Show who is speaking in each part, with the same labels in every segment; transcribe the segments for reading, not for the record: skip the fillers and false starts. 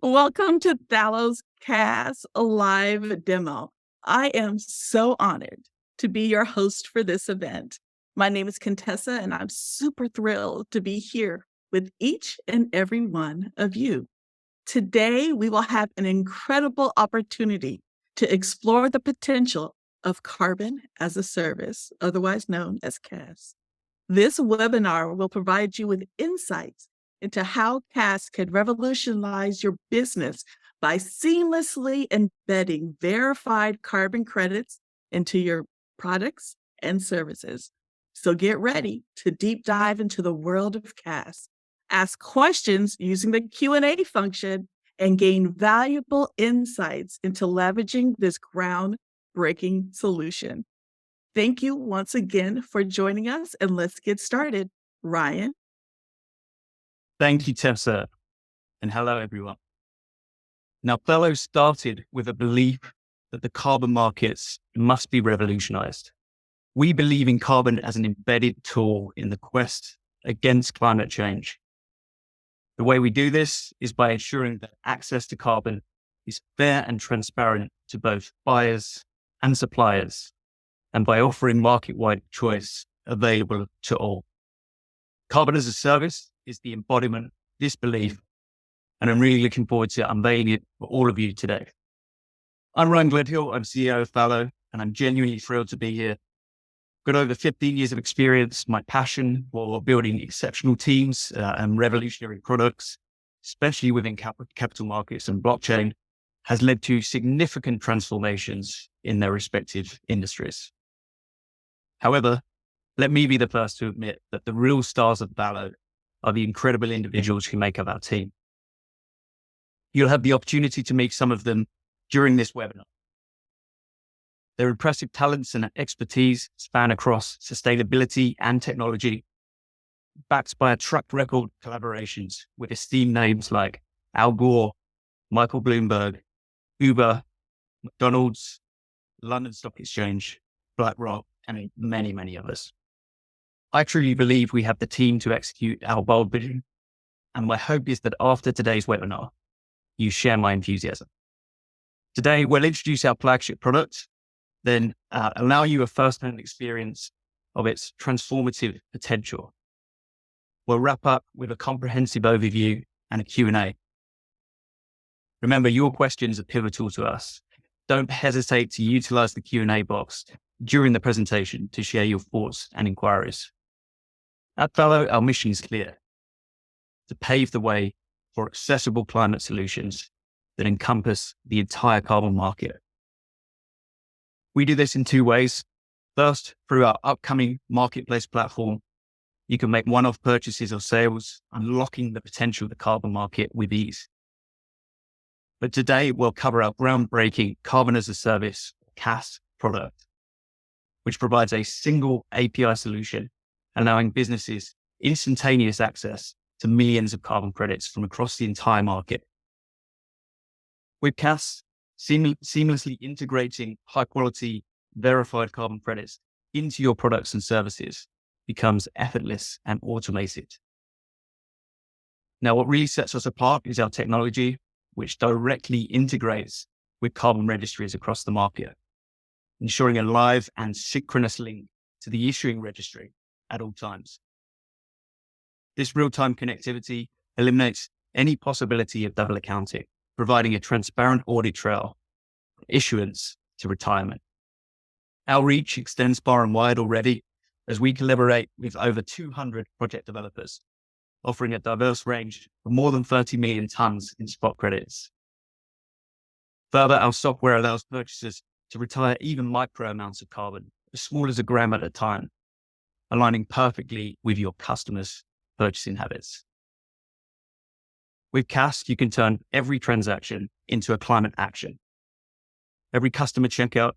Speaker 1: Welcome to Thallo's CaaS live demo. I am so honored to be your host for this event. My name is Contessa, and I'm super thrilled to be here with each and every one of you. Today, we will have an incredible opportunity to explore the potential of carbon as a service, otherwise known as CaaS. This webinar will provide you with insights into how CaaS could revolutionize your business by seamlessly embedding verified carbon credits into your products and services. So get ready to deep dive into the world of CaaS, ask questions using the Q&A function, and gain valuable insights into leveraging this groundbreaking solution. Thank you once again for joining us, and let's get started. Ryan?
Speaker 2: Thank you, Tessa, and hello, everyone. Now, Thallo started with a belief that the carbon markets must be revolutionized. We believe in carbon as an embedded tool in the quest against climate change. The way we do this is by ensuring that access to carbon is fair and transparent to both buyers and suppliers, and by offering market-wide choice available to all. Carbon as a service is the embodiment of this belief, and I'm really looking forward to unveiling it for all of you today. I'm Ryan Gledhill, I'm CEO of Thallo, and I'm genuinely thrilled to be here. Got over 15 years of experience. My passion for building exceptional teams and revolutionary products, especially within capital markets and blockchain, has led to significant transformations in their respective industries. However, let me be the first to admit that the real stars of Thallo are the incredible individuals who make up our team. You'll have the opportunity to meet some of them during this webinar. Their impressive talents and expertise span across sustainability and technology, backed by a track record of collaborations with esteemed names like Al Gore, Michael Bloomberg, Uber, McDonald's, London Stock Exchange, BlackRock, and many, many others. I truly believe we have the team to execute our bold vision, and my hope is that after today's webinar, you share my enthusiasm. Today, we'll introduce our flagship product, then allow you a first-hand experience of its transformative potential. We'll wrap up with a comprehensive overview and a Q&A. Remember, your questions are pivotal to us. Don't hesitate to utilize the Q&A box during the presentation to share your thoughts and inquiries. At Thallo, our mission is clear: to pave the way for accessible climate solutions that encompass the entire carbon market. We do this in two ways. First, through our upcoming marketplace platform, you can make one-off purchases or sales, unlocking the potential of the carbon market with ease. But today, we'll cover our groundbreaking Carbon as a Service, CaaS product, which provides a single API solution, allowing businesses instantaneous access to millions of carbon credits from across the entire market. With CaaS, seamlessly integrating high-quality, verified carbon credits into your products and services becomes effortless and automated. Now, what really sets us apart is our technology, which directly integrates with carbon registries across the market, ensuring a live and synchronous link to the issuing registry at all times. This real-time connectivity eliminates any possibility of double accounting, providing a transparent audit trail from issuance to retirement. Our reach extends far and wide already as we collaborate with over 200 project developers, offering a diverse range of more than 30 million tons in spot credits. Further, our software allows purchasers to retire even micro amounts of carbon, as small as a gram at a time, aligning perfectly with your customers' purchasing habits. With CaaS, you can turn every transaction into a climate action. Every customer checkout,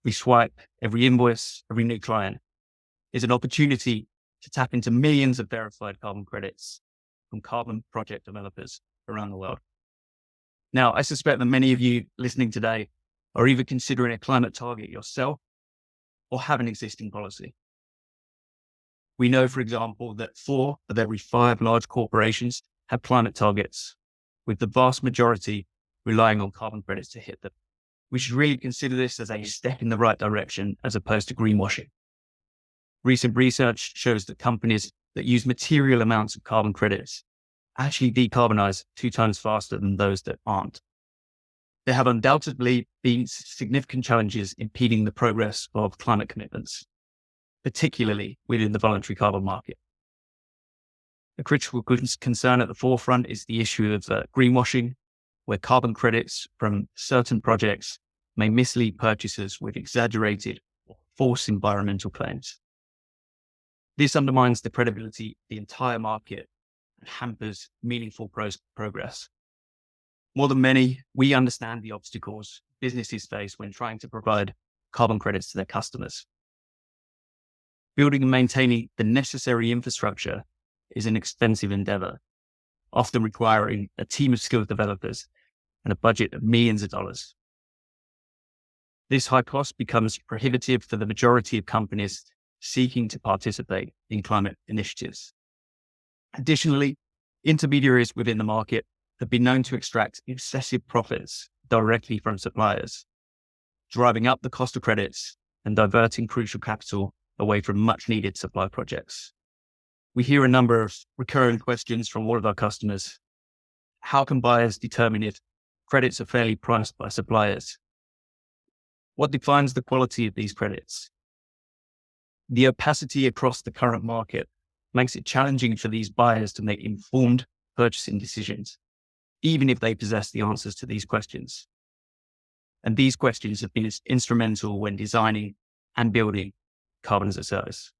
Speaker 2: every swipe, every invoice, every new client is an opportunity to tap into millions of verified carbon credits from carbon project developers around the world. Now, I suspect that many of you listening today are either considering a climate target yourself or have an existing policy. We know, for example, that 4 of every 5 large corporations have climate targets, with the vast majority relying on carbon credits to hit them. We should really consider this as a step in the right direction as opposed to greenwashing. Recent research shows that companies that use material amounts of carbon credits actually decarbonize 2 times faster than those that aren't. There have undoubtedly been significant challenges impeding the progress of climate commitments, particularly within the voluntary carbon market. A critical concern at the forefront is the issue of greenwashing, where carbon credits from certain projects may mislead purchasers with exaggerated or false environmental claims. This undermines the credibility of the entire market and hampers meaningful progress. More than many, we understand the obstacles businesses face when trying to provide carbon credits to their customers. Building and maintaining the necessary infrastructure is an expensive endeavor, often requiring a team of skilled developers and a budget of millions of dollars. This high cost becomes prohibitive for the majority of companies seeking to participate in climate initiatives. Additionally, intermediaries within the market have been known to extract excessive profits directly from suppliers, driving up the cost of credits and diverting crucial capital away from much needed supply projects. We hear a number of recurring questions from all of our customers. How can buyers determine if credits are fairly priced by suppliers? What defines the quality of these credits? The opacity across the current market makes it challenging for these buyers to make informed purchasing decisions, even if they possess the answers to these questions. And these questions have been instrumental when designing and building carbon as a service.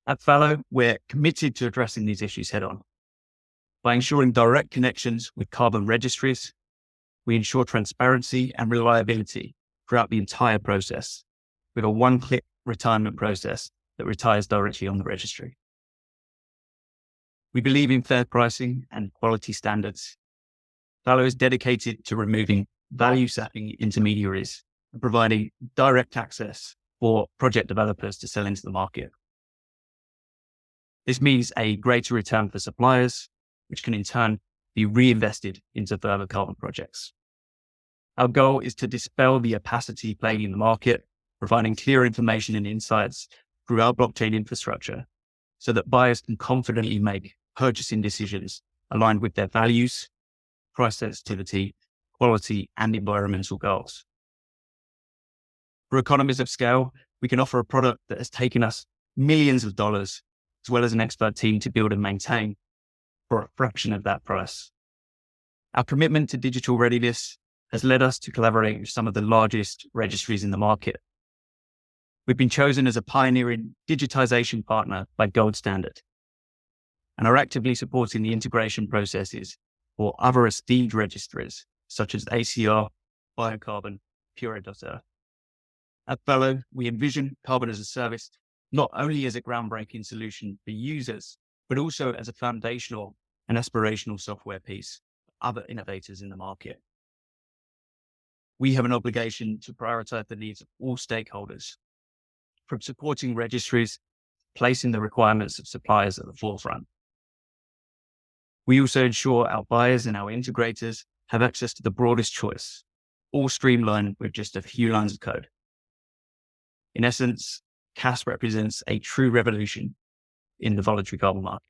Speaker 2: At Thallo, we're committed to addressing these issues head on. By ensuring direct connections with carbon registries, we ensure transparency and reliability throughout the entire process, with a one-click retirement process that retires directly on the registry. We believe in fair pricing and quality standards. Thallo is dedicated to removing value-sapping intermediaries and providing direct access for project developers to sell into the market. This means a greater return for suppliers, which can in turn be reinvested into further carbon projects. Our goal is to dispel the opacity plaguing in the market, providing clear information and insights through our blockchain infrastructure so that buyers can confidently make purchasing decisions aligned with their values, price sensitivity, quality, and environmental goals. For economies of scale, we can offer a product that has taken us millions of dollars, as well as an expert team to build and maintain for a fraction of that price. Our commitment to digital readiness has led us to collaborate with some of the largest registries in the market. We've been chosen as a pioneering digitization partner by Gold Standard and are actively supporting the integration processes for other esteemed registries such as ACR, Biocarbon, Pure.Earth. At Thallo, we envision carbon as a service not only as a groundbreaking solution for users, but also as a foundational and aspirational software piece for other innovators in the market. We have an obligation to prioritize the needs of all stakeholders, from supporting registries, placing the requirements of suppliers at the forefront. We also ensure our buyers and our integrators have access to the broadest choice, all streamlined with just a few lines of code. In essence, CaaS represents a true revolution in the voluntary carbon market.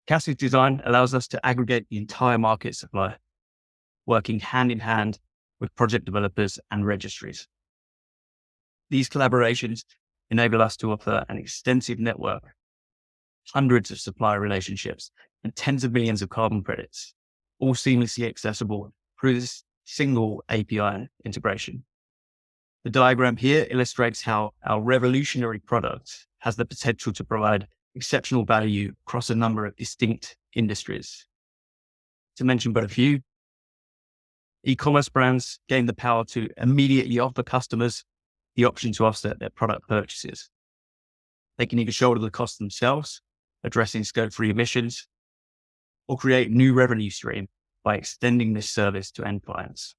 Speaker 2: CaaS's design allows us to aggregate the entire market supply, working hand in hand with project developers and registries. These collaborations enable us to offer an extensive network, hundreds of supplier relationships, and tens of millions of carbon credits, all seamlessly accessible through this single API integration. The diagram here illustrates how our revolutionary product has the potential to provide exceptional value across a number of distinct industries. To mention but a few, e-commerce brands gain the power to immediately offer customers the option to offset their product purchases. They can either shoulder the cost themselves, addressing scope-free emissions, or create new revenue stream by extending this service to end clients.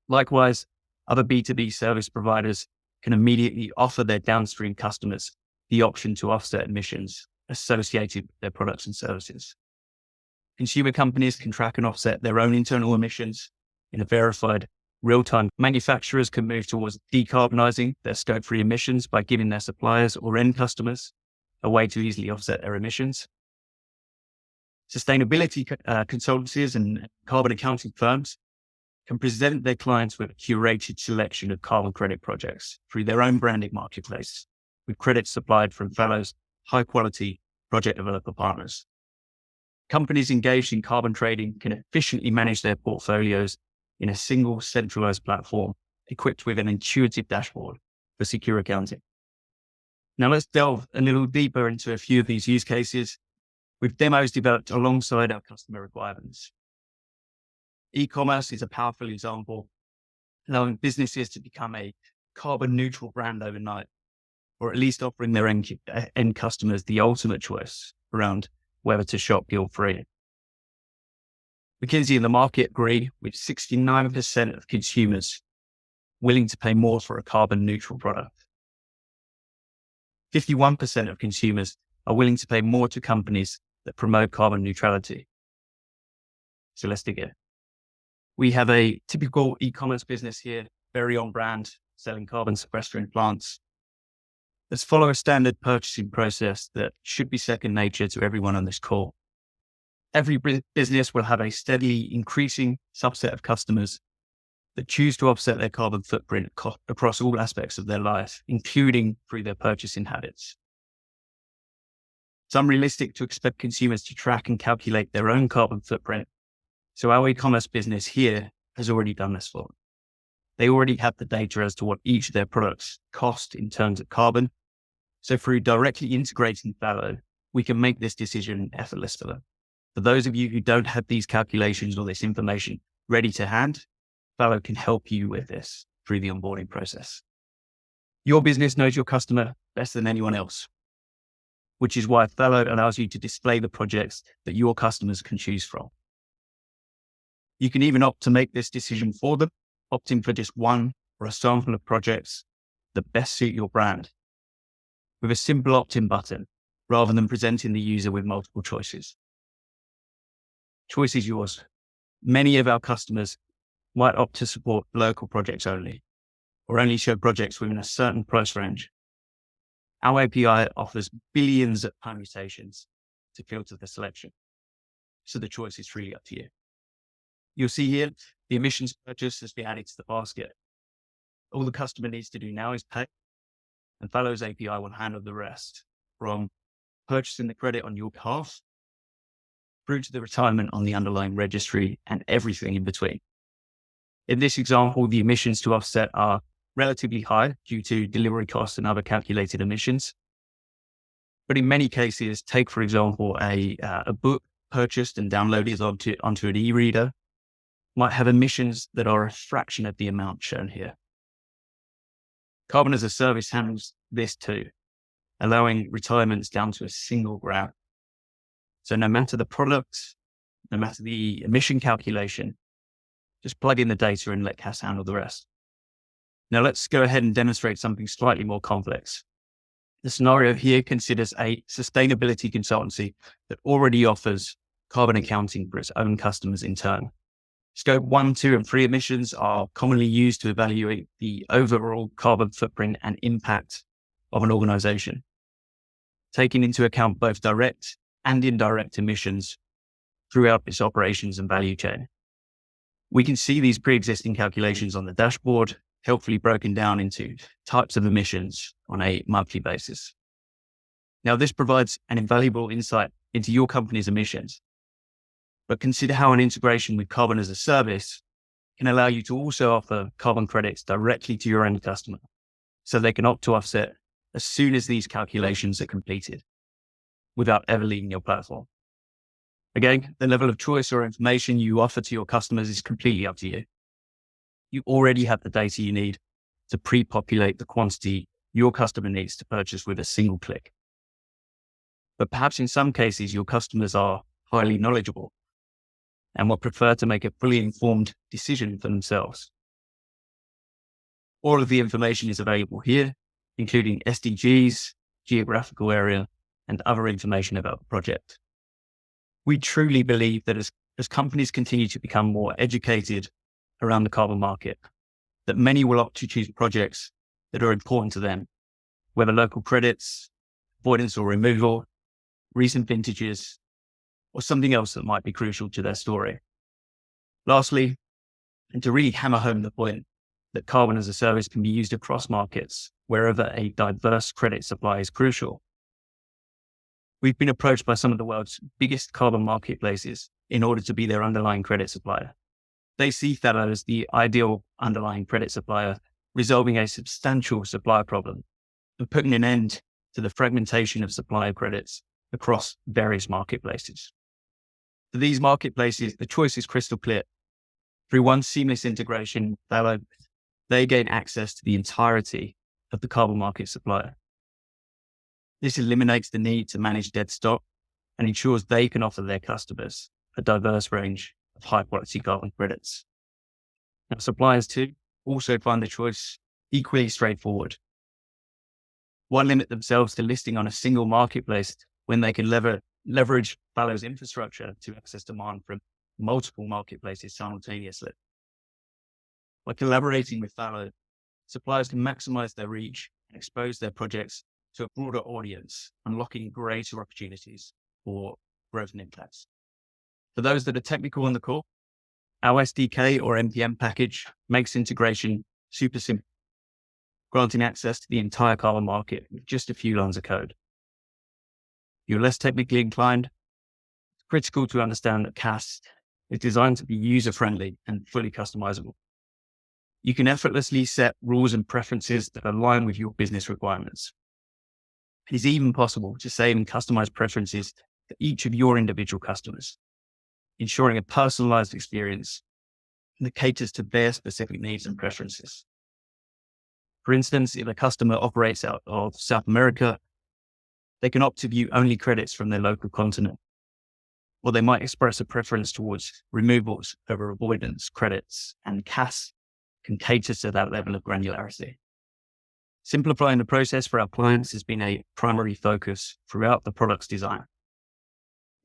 Speaker 2: Likewise, other B2B service providers can immediately offer their downstream customers the option to offset emissions associated with their products and services. Consumer companies can track and offset their own internal emissions in a verified real-time. Manufacturers can move towards decarbonizing their scope 3 emissions by giving their suppliers or end customers a way to easily offset their emissions. Sustainability consultancies and carbon accounting firms can present their clients with a curated selection of carbon credit projects through their own branding marketplace, with credits supplied from Thallo's high-quality project developer partners. Companies engaged in carbon trading can efficiently manage their portfolios in a single centralized platform equipped with an intuitive dashboard for secure accounting. Now let's delve a little deeper into a few of these use cases with demos developed alongside our customer requirements. E-commerce is a powerful example, allowing businesses to become a carbon neutral brand overnight, or at least offering their end customers the ultimate choice around whether to shop guilt-free. McKinsey and the market agree with 69% of consumers willing to pay more for a carbon neutral product. 51% of consumers are willing to pay more to companies that promote carbon neutrality. So let's dig in. We have a typical e-commerce business here, very on brand, selling carbon sequestering plants. Let's follow a standard purchasing process that should be second nature to everyone on this call. Every business will have a steadily increasing subset of customers that choose to offset their carbon footprint across all aspects of their life, including through their purchasing habits. It's unrealistic to expect consumers to track and calculate their own carbon footprint. So our e-commerce business here has already done this for them. They already have the data as to what each of their products cost in terms of carbon. So through directly integrating Thallo, we can make this decision effortless for them. For those of you who don't have these calculations or this information ready to hand, Thallo can help you with this through the onboarding process. Your business knows your customer better than anyone else, which is why Thallo allows you to display the projects that your customers can choose from. You can even opt to make this decision for them, opting for just one or a sample of projects that best suit your brand, with a simple opt-in button rather than presenting the user with multiple choices. Choice is yours. Many of our customers might opt to support local projects only, or only show projects within a certain price range. Our API offers billions of permutations to filter the selection, so the choice is really up to you. You'll see here, the emissions purchase has been added to the basket. All the customer needs to do now is pay, and Thallo's API will handle the rest, from purchasing the credit on your behalf through to the retirement on the underlying registry and everything in between. In this example, the emissions to offset are relatively high due to delivery costs and other calculated emissions. But in many cases, take, for example, a book purchased and downloaded onto an e-reader might have emissions that are a fraction of the amount shown here. Carbon as a service handles this too, allowing retirements down to a single gram. So no matter the product, no matter the emission calculation, just plug in the data and let CaaS handle the rest. Now let's go ahead and demonstrate something slightly more complex. The scenario here considers a sustainability consultancy that already offers carbon accounting for its own customers in turn. Scope 1, 2, and 3 emissions are commonly used to evaluate the overall carbon footprint and impact of an organization, taking into account both direct and indirect emissions throughout its operations and value chain. We can see these pre-existing calculations on the dashboard, helpfully broken down into types of emissions on a monthly basis. Now, this provides an invaluable insight into your company's emissions, but consider how an integration with carbon as a service can allow you to also offer carbon credits directly to your end customer, so they can opt to offset as soon as these calculations are completed, without ever leaving your platform. Again, the level of choice or information you offer to your customers is completely up to you. You already have the data you need to pre-populate the quantity your customer needs to purchase with a single click. But perhaps in some cases, your customers are highly knowledgeable and will prefer to make a fully informed decision for themselves. All of the information is available here, including SDGs, geographical area, and other information about the project. We truly believe that as companies continue to become more educated around the carbon market, that many will opt to choose projects that are important to them, whether local credits, avoidance or removal, recent vintages, or something else that might be crucial to their story. Lastly, and to really hammer home the point that carbon as a service can be used across markets wherever a diverse credit supply is crucial, we've been approached by some of the world's biggest carbon marketplaces in order to be their underlying credit supplier. They see Thallo as the ideal underlying credit supplier, resolving a substantial supply problem and putting an end to the fragmentation of supply credits across various marketplaces. For these marketplaces, the choice is crystal clear. Through one seamless integration, Thallo, they gain access to the entirety of the carbon market supplier. This eliminates the need to manage dead stock and ensures they can offer their customers a diverse range of high-quality carbon credits. Now, suppliers too also find the choice equally straightforward. Why limit themselves to listing on a single marketplace when they can leverage Thallo's infrastructure to access demand from multiple marketplaces simultaneously? By collaborating with Thallo, suppliers can maximize their reach and expose their projects to a broader audience, unlocking greater opportunities for growth and impact. For those that are technical on the call, our SDK or NPM package makes integration super simple, granting access to the entire carbon market with just a few lines of code. If you're less technically inclined, it's critical to understand that CaaS is designed to be user-friendly and fully customizable. You can effortlessly set rules and preferences that align with your business requirements. It is even possible to save and customize preferences for each of your individual customers, ensuring a personalized experience that caters to their specific needs and preferences. For instance, if a customer operates out of South America, they can opt to view only credits from their local continent, or they might express a preference towards removals over avoidance credits, and CaaS can cater to that level of granularity. Simplifying the process for our clients has been a primary focus throughout the product's design.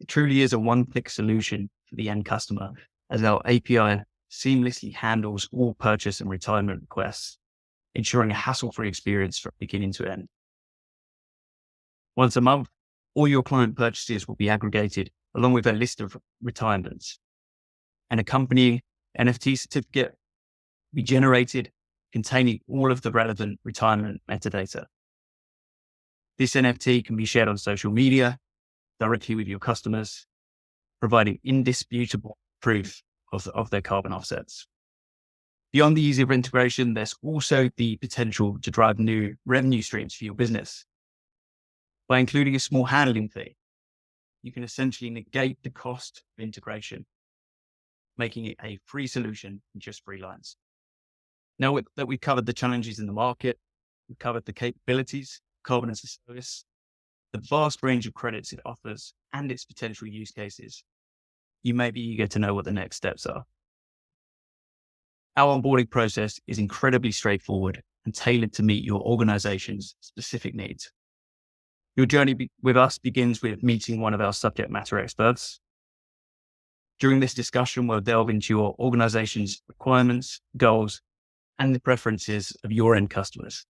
Speaker 2: It truly is a one-click solution for the end customer, as our API seamlessly handles all purchase and retirement requests, ensuring a hassle-free experience from beginning to end. Once a month, all your client purchases will be aggregated along with a list of retirements, and a company NFT certificate will be generated containing all of the relevant retirement metadata. This NFT can be shared on social media, directly with your customers, providing indisputable proof of their carbon offsets. Beyond the ease of integration, there's also the potential to drive new revenue streams for your business. By including a small handling fee, you can essentially negate the cost of integration, making it a free solution in just 3 lines. Now that we've covered the challenges in the market, we've covered the capabilities, carbon as a service, the vast range of credits it offers, and its potential use cases, you may be eager to know what the next steps are. Our onboarding process is incredibly straightforward and tailored to meet your organization's specific needs. Your journey with us begins with meeting one of our subject matter experts. During this discussion, we'll delve into your organization's requirements, goals, and the preferences of your end customers.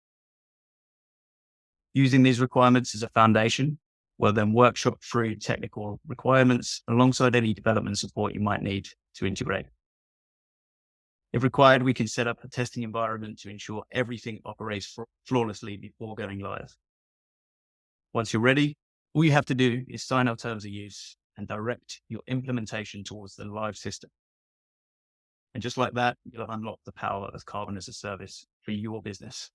Speaker 2: Using these requirements as a foundation, we'll then workshop through technical requirements alongside any development support you might need to integrate. If required, we can set up a testing environment to ensure everything operates flawlessly before going live. Once you're ready, all you have to do is sign our terms of use and direct your implementation towards the live system. And just like that, you'll unlock the power of carbon as a service for your business.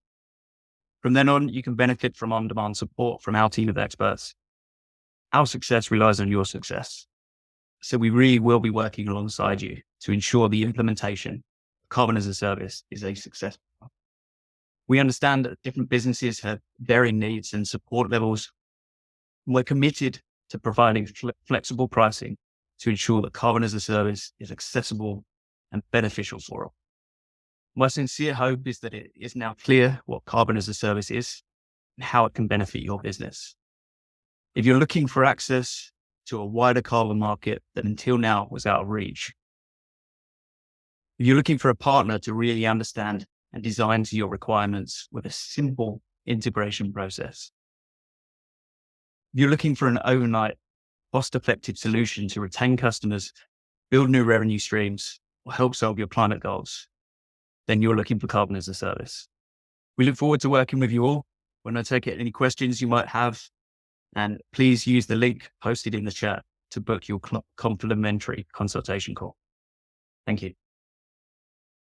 Speaker 2: From then on, you can benefit from on-demand support from our team of experts. Our success relies on your success. So we really will be working alongside you to ensure the implementation of carbon as a service is a success. We understand that different businesses have varying needs and support levels. We're committed to providing flexible pricing to ensure that carbon as a service is accessible and beneficial for all. My sincere hope is that it is now clear what carbon as a service is and how it can benefit your business. If you're looking for access to a wider carbon market that until now was out of reach. If you're looking for a partner to really understand and design to your requirements with a simple integration process, if you're looking for an overnight, cost-effective solution to retain customers, build new revenue streams, or help solve your climate goals, then you're looking for carbon as a service. We look forward to working with you all. When I take any questions you might have, and please use the link posted in the chat to book your complimentary consultation call. Thank you.